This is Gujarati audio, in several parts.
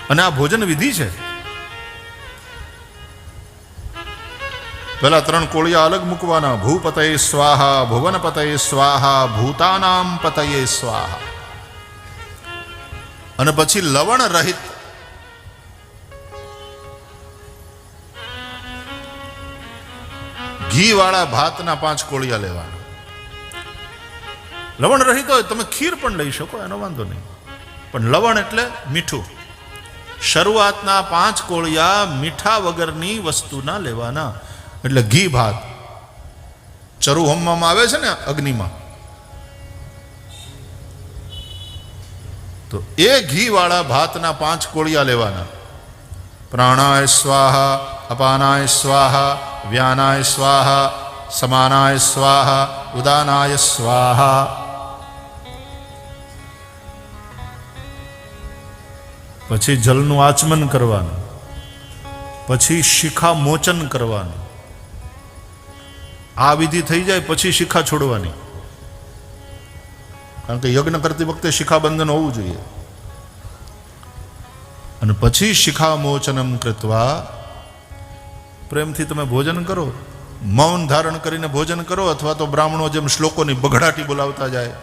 અને આ ભોજન વિધિ છે. પેલા 3 કોળિયા અલગ મૂકવાના. ભૂપતયે સ્વાહા, ભુવન પતયે સ્વાહા, ભૂતાનામ પતયે સ્વાહા. અને પછી લવણ રહિત ઘી વાળા ભાતના 5 કોળિયા લેવાના. લવણ રહિત હોય તમે ખીર પણ લઈ શકો, એનો વાંધો નહીં, પણ લવણ એટલે મીઠું. શરૂઆતના 5 કોળિયા મીઠા વગરની વસ્તુના લેવાના. એટલે ઘી ભાત ચરુ હોમવામાં આવે છે ને અગ્નિમાં, તો એ ઘી વાળા ભાતના 5 કોળિયા લેવાના. પ્રાણાય સ્વાહા, અપાનાય સ્વાહા, વ્યાનાય સ્વાહા, સમાનાય સ્વાહા, ઉદાનાય સ્વાહા. પછી જલનું આચમન કરવાનું, પછી શિખા મોચન કરવાનું. આ વિધિ થઈ જાય પછી શિખા છોડવાની, કારણ કે યજ્ઞ કરતી વખતે શિખાબંધન હોવું જોઈએ. અને પછી શિખા મોચનમ કૃત્વા, પ્રેમથી તમે ભોજન કરો, મૌન ધારણ કરીને ભોજન કરો, અથવા તો બ્રાહ્મણો જેમ શ્લોકોની બઘડાટી બોલાવતા જાય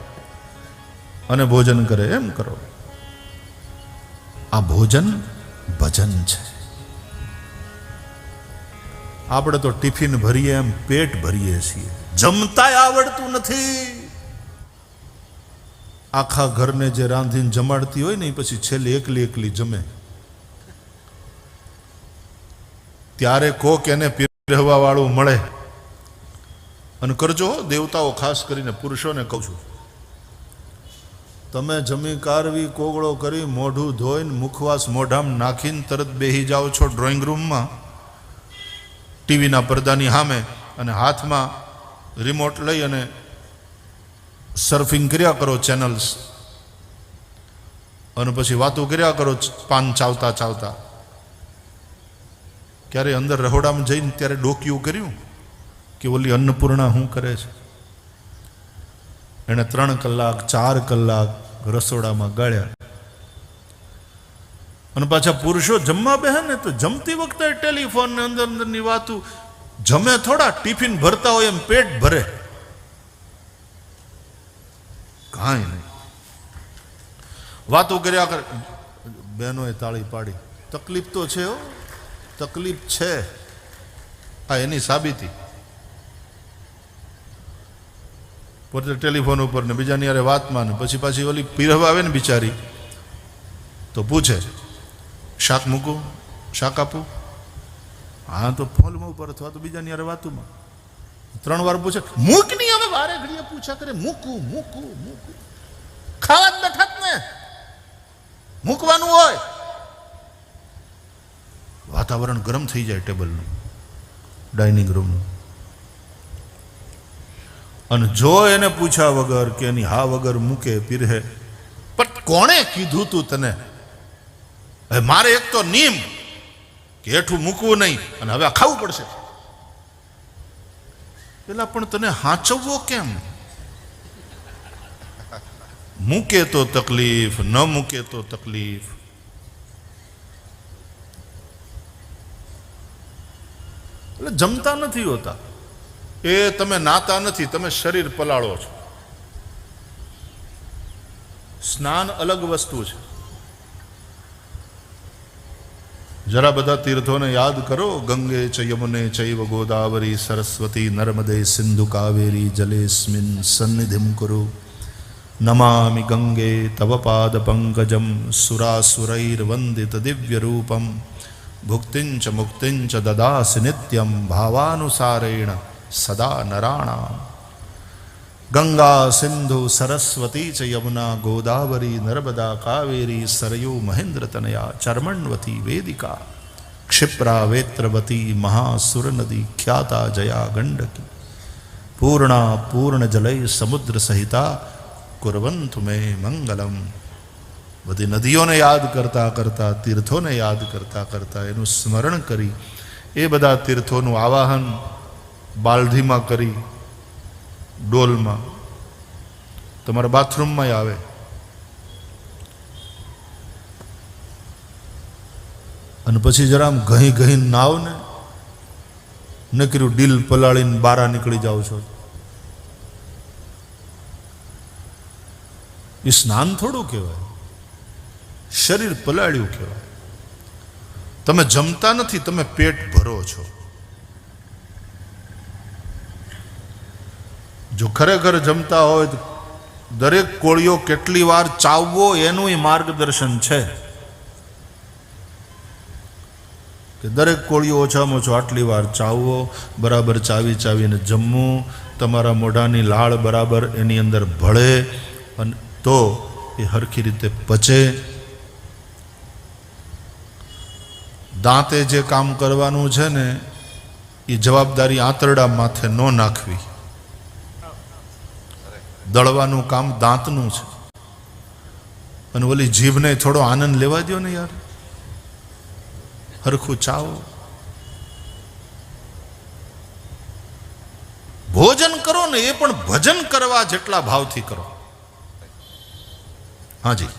અને ભોજન કરે એમ કરો. આ ભોજન ભજન છે. આપણે તો ટિફિન ભરીએ એમ પેટ ભરીએ છીએ, જમતાય આવડતું નથી. આખા ઘરને જે રાંધીને જમાડતી હોય ને એ પછી છેલ્લે એકલી જમે, ત્યારે કોક એને પીરહવા વાળું મળે. અને કરજો દેવતાઓ, ખાસ કરીને પુરુષોને કહું છું, તમે જમી કારવી કોગળો કરી મોઢું ધોઈને મુખવાસ મોઢામાં નાખીને તરત બેહી જાઓ છો ડ્રોઈંગ રૂમમાં ટીવીના પડદાની સામે, અને હાથમાં રિમોટ લઈ અને સર્ફિંગ કર્યા કરો ચેનલ્સ, અને પછી વાતો કર્યા કરો પાન ચાવતા ચાવતા. ક્યારે અંદર રહોડામાં જઈને ત્યારે ડોક્યું કર્યું કે ઓલી અન્નપૂર્ણા શું કરે છે? એણે 3 કલાક 4 કલાક રસોડામાં ગાળ્યા. અને પાછા પુરુષો જમવા બેહે ને તો જમતી વખતે ટેલિફોન ને અંદરની વાતું, જમે થોડા, ટિફિન ભરતા હોય એમ પેટ ભરે, કાંઈ નહીં, વાતો કર્યા કરે. બહેનોએ તાળી પાડી. તકલીફ તો છે, તકલીફ છે. આ એની સાબિતી. પોતે ટેલિફોન ઉપર ને બીજાની યારે વાતમાં ને પછી પાછી ઓલી પીરહવા આવે ને બિચારી, તો પૂછે શાક મૂકું, શાક આપું? હા તો ફોનમાં ઉપર અથવા તો બીજાની યારે વાતુમાં 3 વાર પૂછે, મૂક નહીં હવે, વારે ઘડીએ પૂછા કરે, મૂકું મૂકું મૂકું. ખાવા જ બેઠા જ ને, મૂકવાનું હોય. વાતાવરણ ગરમ થઈ જાય ટેબલનું, ડાઇનિંગ રૂમનું. અને જો એને પૂછ્યા વગર કે એની હા વગર મૂકે પીરહે, પણ કોણે કીધું તું તને? હવે મારે એક તો નિયમ કે હેઠું મૂકવું નહીં, અને હવે આ ખાવું પડશે. પેલા પણ તને હાચવવો કેમ? મૂકે તો તકલીફ, ન મૂકે તો તકલીફ. એટલે જમતા નથી હોતા, એ તમે નાતા નથી, તમે શરીર પલાળો છો. સ્નાન અલગ વસ્તુ છે. જરા બધા તીર્થોને યાદ કરો. ગંગે ચ યમુને ચૈવ ગોદાવરી સરસ્વતી નર્મદે સિંધુ કાવેરી જલેસ્મિન સન્નિધિમ કુરુ. નમામિ ગંગે તવ પાદ પંકજમ સુરાસુરૈર્વંદિત દિવ્ય રૂપમ. ભુક્તિંચ મુક્તિંચ દદાસि નિત્યમ ભાવાનુસારેણ સદા નરાણામ. ગંગા સિંધુ સરસ્વતી ચ યમુના ગોદાવરી નર્મદા કાવેરી સરયુ મહેન્દ્ર તનયા ચર્મણવતી વેદિકા ક્ષિપ્રા વેત્રવતી મહાસુર નદી ખ્યાતા જયા ગંડકી પૂર્ણા પૂર્ણ જલય સમુદ્ર સહિતા કુર્વંતુ મે મંગલમ. બધી નદીઓને યાદ કરતા કરતા, તીર્થોને યાદ કરતા કરતા, એનું સ્મરણ કરી, એ બધા તીર્થોનું આવાહન બાલધીમાં કરી, ડોલમાં, તમારા બાથરૂમમાં આવે, અને પછી જરા આમ ઘહી ઘહીને નાવ ને નકર્યું ડીલ પલાળીને બારા નીકળી જાઓ છો. એ સ્નાન થોડું કહેવાય, શરીર પલાળ્યું કહેવાય. તમે જમતા નથી, તમે પેટ ભરો છો. જો ખરેખર જમતા હોય તો દરેક કોળીઓ કેટલી વાર ચાવવો એનું માર્ગદર્શન છે કે દરેક કોળીઓ ઓછામાં ઓછો આટલી વાર ચાવવો, બરાબર ચાવી ચાવીને જમવું, તમારા મોઢાની લાળ બરાબર એની અંદર ભળે અને તો એ હરખી રીતે પચે. દાંતે જે કામ કરવાનું છે ને એ જવાબદારી આંતરડા માથે ન નાખવી. દળવાનું કામ દાંતનું છે. અને ઓલી જીભને થોડો આનંદ લેવા દો ને યાર, હરખું ચાવો. ભોજન કરો ને એ પણ ભજન કરવા જેટલા ભાવથી કરો. હાજી,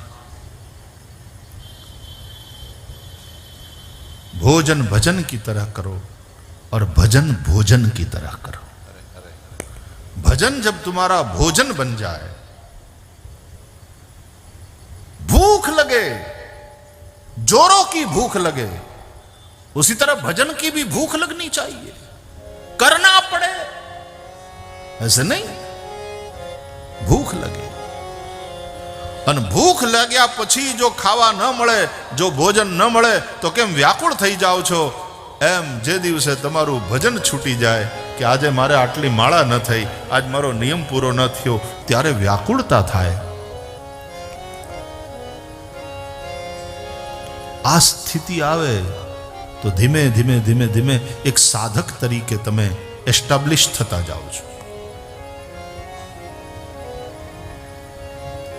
भोजन भजन की तरह करो और भजन भोजन की तरह करो. भजन जब तुम्हारा भोजन बन जाए, भूख लगे, जोरों की भूख लगे, उसी तरह भजन की भी भूख लगनी चाहिए. करना पड़े ऐसे नहीं, भूख लगे. અને ભૂખ લાગ્યા પછી જો ખાવા ન મળે, જો ભોજન ન મળે તો કેમ વ્યાકુળ થઈ જાઓ છો? એમ જે દિવસે તમારું ભજન છૂટી જાય કે આજે મારે આટલી માળા ન થઈ, આજ મારો નિયમ પૂરો ન થયો, ત્યારે વ્યાકુળતા થાય. આ સ્થિતિ આવે તો ધીમે ધીમે ધીમે ધીમે એક સાધક તરીકે તમે એસ્ટાબ્લિશ થતા જાઓ છો.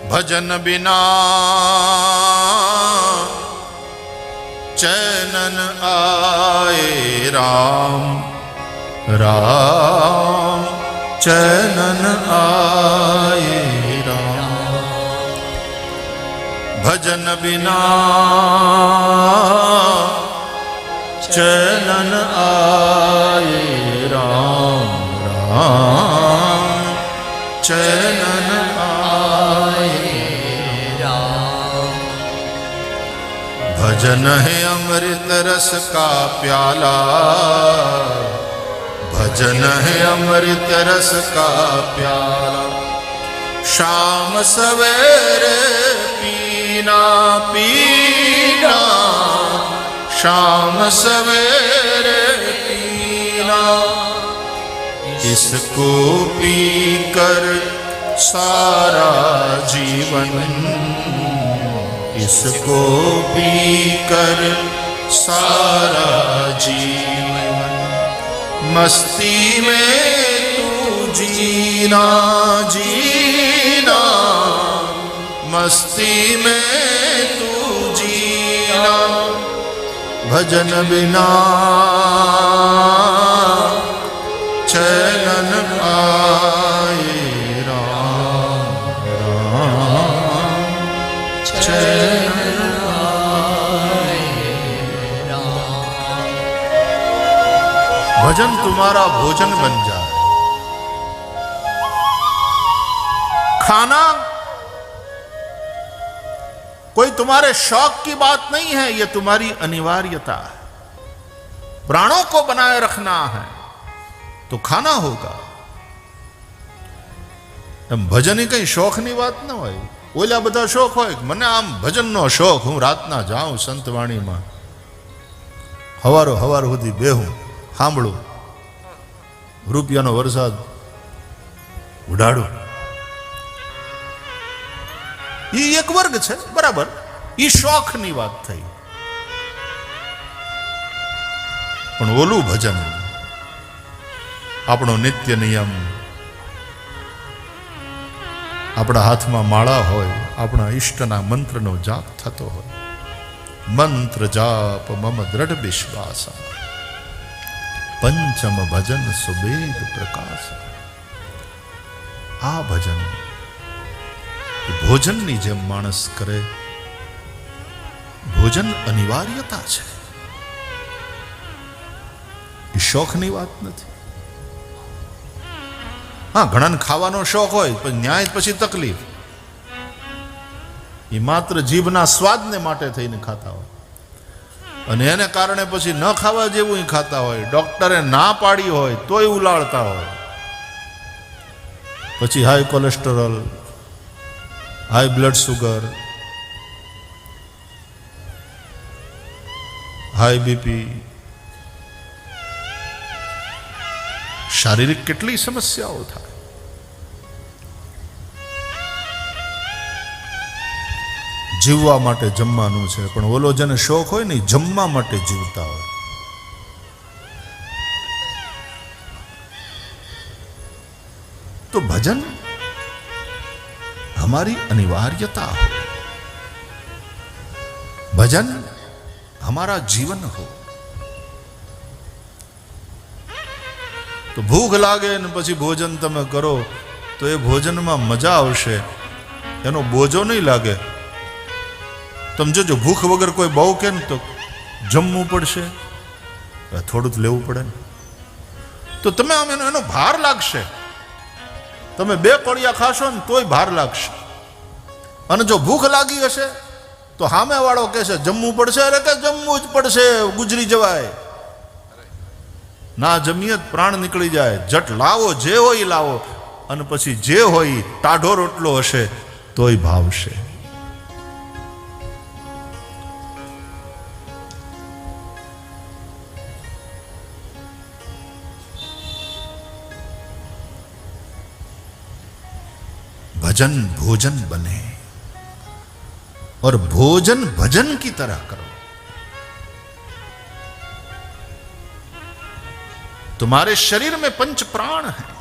भजन बिना चैनन आए राम, राम चैनन आए राम. भजन बिना चैनन आए राम, राम चैनन भजन है अमृत रस का प्याला, भजन है अमृत रस का प्याला. शाम सवेरे पीना पीना, शाम सवेरे पीना. इसको पी कर सारा जीवन, इसको पी कर सारा जीवन. मस्ती में तू जीना जीना, मस्ती में तू जीना. भजन बिना चैनन आए राम, राम चैनन आए राम. भजन तुम्हारा भोजन बन जाए. खाना कोई तुम्हारे शौक की बात नहीं है, यह तुम्हारी अनिवार्यता है. प्राणों को बनाए रखना है तो खाना होगा. भजन ही कई शौक ની વાત ન હોય. ઓલા બધા શોખ હોય, મને આમ ભજનનો શોખ, હું રાતના જાઉં સંતવાણીમાં, હવારો હવાર સુધી બેહું, સાંભળું, રૂપિયાનો વરસાદ ઉડાડું. એ એક વર્ગ છે, બરાબર, એ શોખની વાત થઈ. પણ ઓલું ભજન આપણો નિત્ય નિયમ, આપણા હાથમાં માળા હોય, આપણા ઈષ્ટના મંત્રનો જાપ થતો હોય. મંત્ર જાપ મમ દ્રઢ વિશ્વાસ, પંચમ ભજન સુબેદ પ્રકાશ. આ ભજન ભોજનની જેમ માણસ કરે. ભોજન અનિવાર્યતા છે. એ શોખની વાત નથી. હા, ઘણાને ખાવાનો શોખ હોય પણ ન્યાય પછી તકલીફ. એ માત્ર જીભના સ્વાદને માટે થઈને ખાતા હોય અને એને કારણે પછી ન ખાવા જેવું ખાતા હોય, ડોક્ટરે ના પાડી હોય તોય ઉલાળતા હોય. પછી high cholesterol, high blood sugar, high BP, શારીરિક કેટલી સમસ્યાઓ થાય. જીવવા માટે જમવાનું છે, પણ ઓલો જેને શોખ હોય ને જમવા માટે જીવતા હોય. तो भजन हमारी अनिवार्यता हो, भजन हमारा जीवन हो. तो भूख लागे ने પછી ભોજન તમે કરો તો એ ભોજનમાં મજા આવશે, એનો બોજો નહીં લાગે. તમે જોજો, ભૂખ વગર કોઈ બહુ કે ને તો જમવું પડશે, થોડું જ લેવું પડે ને, તો તમે આમ એનો ભાર લાગશે. તમે 2 કોળિયા ખાશો ને તોય ભાર લાગશે. અને જો ભૂખ લાગી હશે તો સામે વાળો કહેશે જમવું પડશે, અરે કે જમવું જ પડશે, ગુજરી જવાય. ના જમીએ પ્રાણ નીકળી જાય. જટ લાવો, જે હોય લાવો, અને પછી જે હોય ટાઢો રોટલો હશે તોય ભાવશે. भजन भोजन बने और भोजन भजन की तरह करो. तुम्हारे शरीर में 5 प्राण हैं,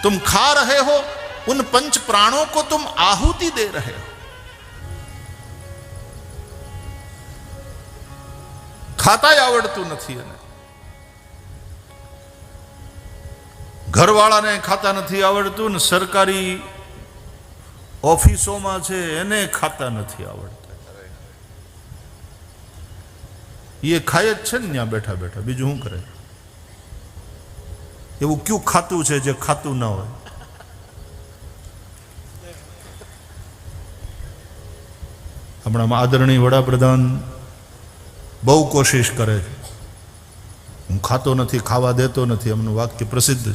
तुम खा रहे हो, उन 5 प्राणों को तुम आहुति दे रहे हो. खाता आवड़તું નથી, અને ઘરવાળાને ખાતા નથી આવડતું, ને સરકારી ઓફિસોમાં છે એને ખાતા નથી આવડતા. એ ખાય જ છે ને ત્યાં બેઠા બેઠા, બીજું શું કરે? એવું ક્યું ખાતું છે જે ખાતું ના હોય? હમણાં આદરણીય વડાપ્રધાન બહુ કોશિશ કરે છે, હું ખાતો નથી, ખાવા દેતો નથી, એમનું વાક્ય પ્રસિદ્ધ છે.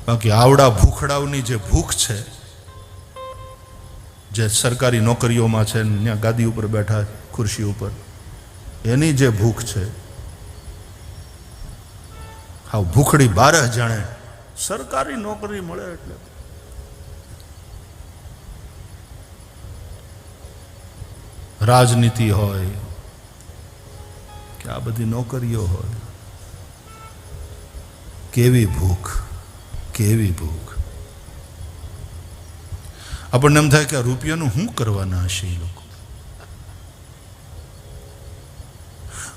બાકી આવડા ભૂખડાઓની જે ભૂખ છે, જે સરકારી નોકરીઓમાં છે, ત્યાં ગાદી ઉપર બેઠા, ખુરશી ઉપર, એની જે ભૂખ છે, હા ભૂખડી 12 જાણે. સરકારી નોકરી મળે એટલે રાજનીતિ હોય કે આ બધી નોકરીઓ હોય, કેવી ભૂખ, કેવી ભૂખ. આપણને એમ થાય કે આ રૂપિયાનું શું કરવાના હશે એ લોકો.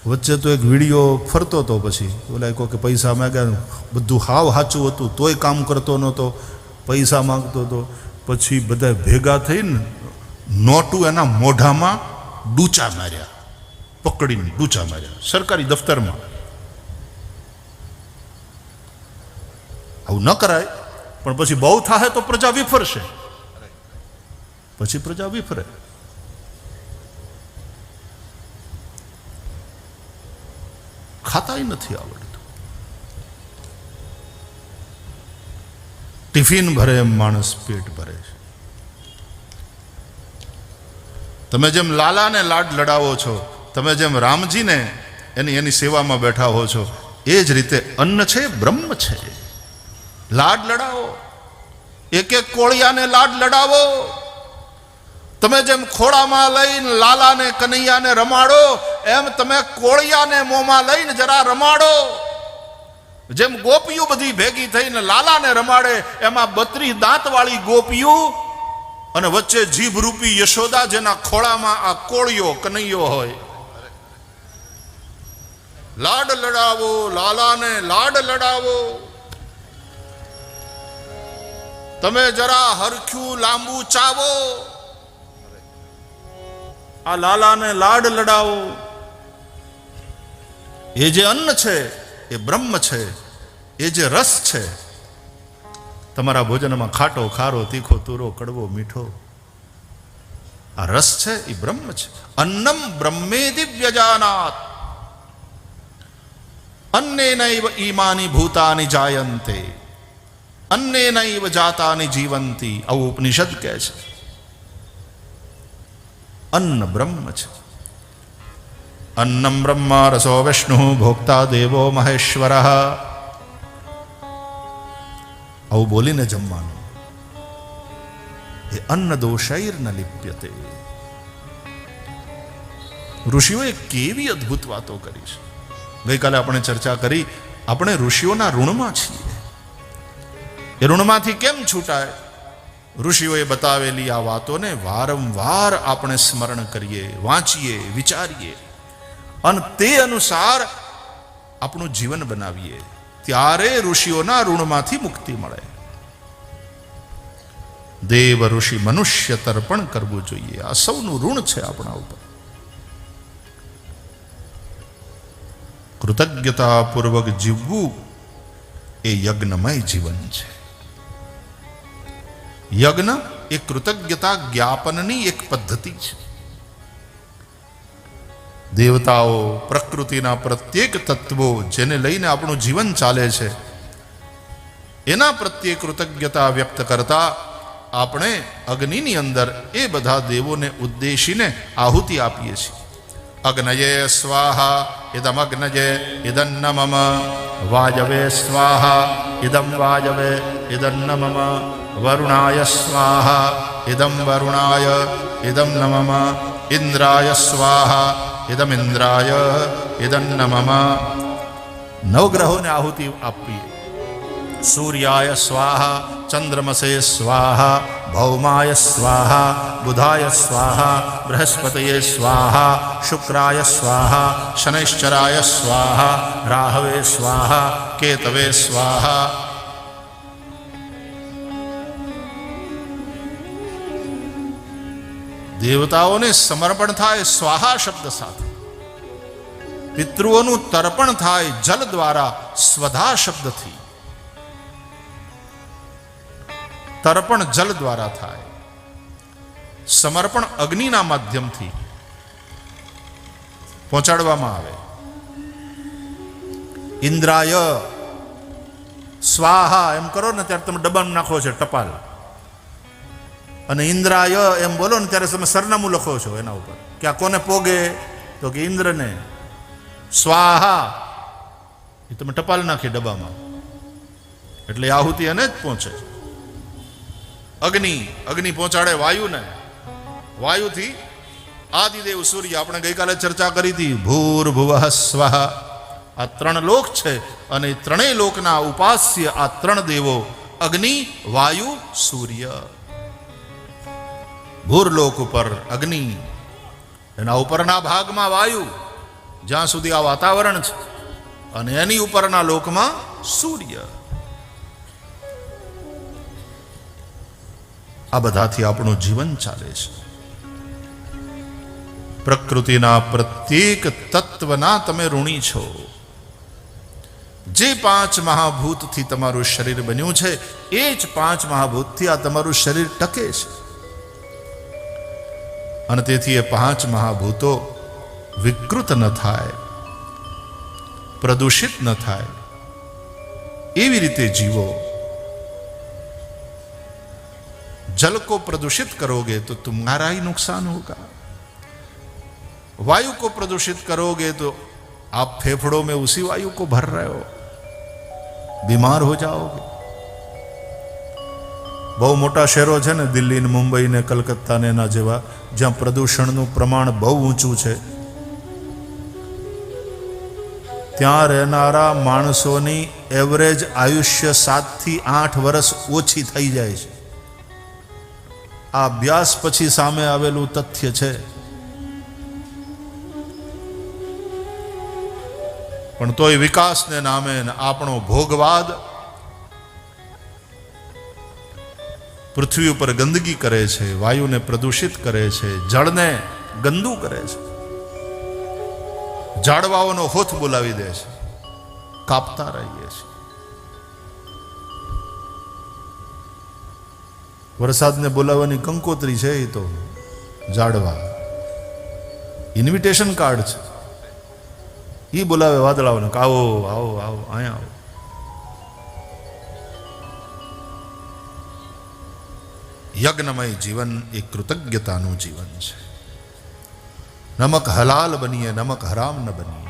વચ્ચે તો એક વિડીયો ફરતો હતો, પછી ઓલા કહો કે પૈસા માંગ્યા, બધું હાવ સાચું હતું તોય કામ કરતો નહોતો, પૈસા માંગતો હતો. પછી બધા ભેગા થઈને નોટું એના મોઢામાં ડૂચા માર્યા, પકડીને ડૂચા માર્યા સરકારી દફતરમાં. આવું ન કરાય, પણ પછી બહુ થાય તો પ્રજા વિફરશે, પછી પ્રજા વિફરે. ખાતાય નથી આવડતું. ટિફિન ભરે એમ માણસ પેટ ભરે છે. તમે જેમ લાલાને લાડ લડાવો છો, તમે જેમ રામજીને એની સેવામાં બેઠા હો છો, એ જ રીતે અન્ન છે, બ્રહ્મ છે. લાડ લડાવો, એક એક કોળિયાને લાડ લડાવો. તમે જેમ ખોળામાં લઈને લાલાને કનૈયાને રમાડો, એમ તમે કોળિયાને મોંમાં લઈને જરા રમાડો. જેમ ગોપીઓ બધી ભેગી થઈને લાલાને રમાડે, એમાં 32 દાંતવાળી ગોપીઓ અને વચ્ચે જીભ રૂપી યશોદા, જેના ખોળામાં આ કોળિયો કનૈયો હોય. લાડ લડાવો, લાલાને લાડ લડાવો. તમે જરા હરખ્યું લાંબુ ચાવો, આ લાલાને લાડ લડાવો. એ જે અન્ન છે એ બ્રહ્મ છે, એ જે રસ છે તમારા ભોજનમાં ખાટો, ખારો, તીખો, તુરો, કડવો, મીઠો, આ રસ છે એ બ્રહ્મ છે. અન્નમ બ્રહ્મેતિ વ્યજાનાત અન્નેનૈવ ઈમાની ભૂતાની જાયન્તે અન્નેનૈવ જાતાની જીવંતી, આવું ઉપનિષદ કહે છે. અન્ન બ્રહ્મ છે. અન્નમ બ્રહ્મ રસો વિષ્ણુ ભોક્તા દેવો મહેશ્વર, આવું બોલીને જમવાનું. એ અન્ન દોષૈર ન લિપ્યતે. ઋષિઓએ કેવી અદ્ભુત વાતો કરી છે. ગઈકાલે આપણે ચર્ચા કરી, આપણે ઋષિઓના ઋણમાં છીએ. એ ઋણમાંથી કેમ છૂટાય? ઋષિઓએ બતાવેલી આ વાતોને વારંવાર આપણે સ્મરણ કરીએ, વાંચીએ, વિચારીએ અને તે અનુસાર આપણું જીવન બનાવીએ, ત્યારે ઋષિઓના ઋણમાંથી મુક્તિ મળે. દેવ, ઋષિ, મનુષ્ય તર્પણ કરવું જોઈએ. આ સૌનું ઋણ છે આપણા ઉપર. કૃતજ્ઞતાપૂર્વક જીવવું એ યજ્ઞમય જીવન છે. યજ્ઞ એ કૃતજ્ઞતા જ્ઞાપનની એક પદ્ધતિ છે. દેવતાઓ, પ્રકૃતિના પ્રત્યેક તત્વો જેને લઈને આપણું જીવન ચાલે છે, એના પ્રત્યે કૃતજ્ઞતા વ્યક્ત કરતા આપણે અગ્નિની અંદર એ બધા દેવોને ઉદ્દેશીને આહુતિ આપીએ છીએ. અગ્નયે સ્વાહા ઇદમ અગ્નયે ઇદન્ન મમ, વાયવે સ્વાહા ઇદમ વાયવે ઇદન્ન મમ, વરુણાય સ્વાહા ઇદમ વરુણાય ઇદમ મમ, ઇન્દ્રાય સ્વાહા ઇદમ ઇન્દ્રાય ઇદન્ન મમ. નવગ્રહોને આહુતિ આપવી. સૂર્યાય સ્વાહા ચંદ્રમસે સ્વાહા, ભૌમાય સ્વાહા, બુધાય સ્વાહા, બૃહસ્પતયે સ્વાહા, શુક્રાય સ્વાહા, શનૈશ્ચરાય સ્વાહા, રાહવે સ્વાહા, કેતવે સ્વાહા. દેવતાઓને સમર્પણ થાય સ્વાહા શબ્દ સાથે. પિતૃઓનું તર્પણ થાય જલ દ્વારા, સ્વધા શબ્દથી. તર્પણ જલ દ્વારા થાય, સમર્પણ અગ્નિના માધ્યમથી પહોંચાડવામાં આવે. ઇન્દ્રાય સ્વાહા એમ કરો ને ત્યારે તમે ડબ્બામાં નાખો છો ટપાલ, અને ઇન્દ્રાય એમ બોલો ને ત્યારે તમે સરનામું લખો છો એના ઉપર કે આ કોને પોગે, તો કે ઇન્દ્રને. સ્વાહા એ તમે ટપાલ નાખી ડબ્બામાં, એટલે આહુતિ એને જ પહોંચે. અગ્નિ પહોંચાડે વાયુને, વાયુથી આદિદેવ સૂર્ય. આપણે ગઈકાલે ચર્ચા કરી હતી, ભૂર્ભુવઃ સ્વઃ. આ ત્રણ લોક છે અને ત્રણેય લોકના ઉપાસ્ય આ ત્રણ દેવો અગ્નિ, વાયુ, સૂર્ય. ભૂરલોક ઉપર અગ્નિ, એના ઉપરના ભાગમાં વાયુ, જ્યાં સુધી આ વાતાવરણ છે, અને એની ઉપરના લોકમાં સૂર્ય. આ બધાથી આપણું જીવન ચાલે છે. પ્રકૃતિના પ્રત્યેક તત્વના તમે ઋણી છો. જે 5 મહાભૂતથી તમારું શરીર બન્યું છે, એ જ 5 મહાભૂતથી આ તમારું શરીર ટકે છે. અને તેથી એ 5 મહાભૂતો વિકૃત ન થાય, પ્રદૂષિત ન થાય, એવી રીતે જીવો. जल को प्रदूषित करोगे तो तुम्हारा ही नुकसान होगा. वायु को प्रदूषित करोगे तो आप फेफड़ों में उसी वायु को भर रहे हो, बीमार हो जाओगे. बहु मोटा शहरों है ने, दिल्ली ने, मुंबई ने, कलकत्ता ने ना जेवा, ज्यां प्रदूषणનું પ્રમાણ બહુ ઊંચું છે, ત્યાં રહેનારા માણસોની એવરેજ આયુષ્ય 7 થી 8 વર્ષ ઓછી થઈ જાય છે. આ અભ્યાસ પછી સામે આવેલું તથ્ય છે. પણ તોય વિકાસને નામે આપણો ભોગવાદ પૃથ્વી ઉપર ગંદકી કરે છે, વાયુને પ્રદૂષિત કરે છે, જળને ગંદુ કરે છે. ઝાડવાઓનો હોથ બોલાવી દે છે, કાપતા રહીએ છીએ. વરસાદને બોલાવવાની કંકોત્રી છે એ તો ઝાડવા, ઇન્વિટેશન કાર્ડ છે. એ બોલાવે વાદળાઓને, આવો આવો આવો અહીંયા આવો. યજ્ઞમય જીવન એ કૃતજ્ઞતાનું જીવન છે. નમક હલાલ બનીએ, નમક હરામ ન બનીએ.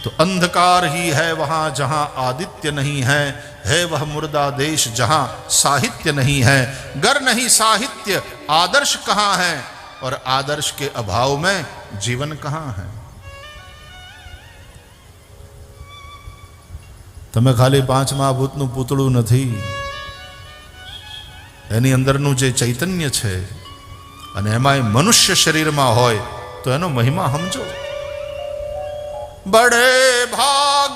तो अंधकार ही है वहां जहां आदित्य नहीं है वह मुर्दा देश जहां साहित्य नहीं है. गर नहीं साहित्य आदर्श कहां है, और आदर्श के अभाव में जीवन कहां है. તમે ખાલી પાંચ મહાભૂતનું પૂતળું નથી, એની અંદરનું જે ચૈતન્ય છે અને એમાં મનુષ્ય શરીરમાં હોય તો એનો મહિમા સમજો. बड़े भाग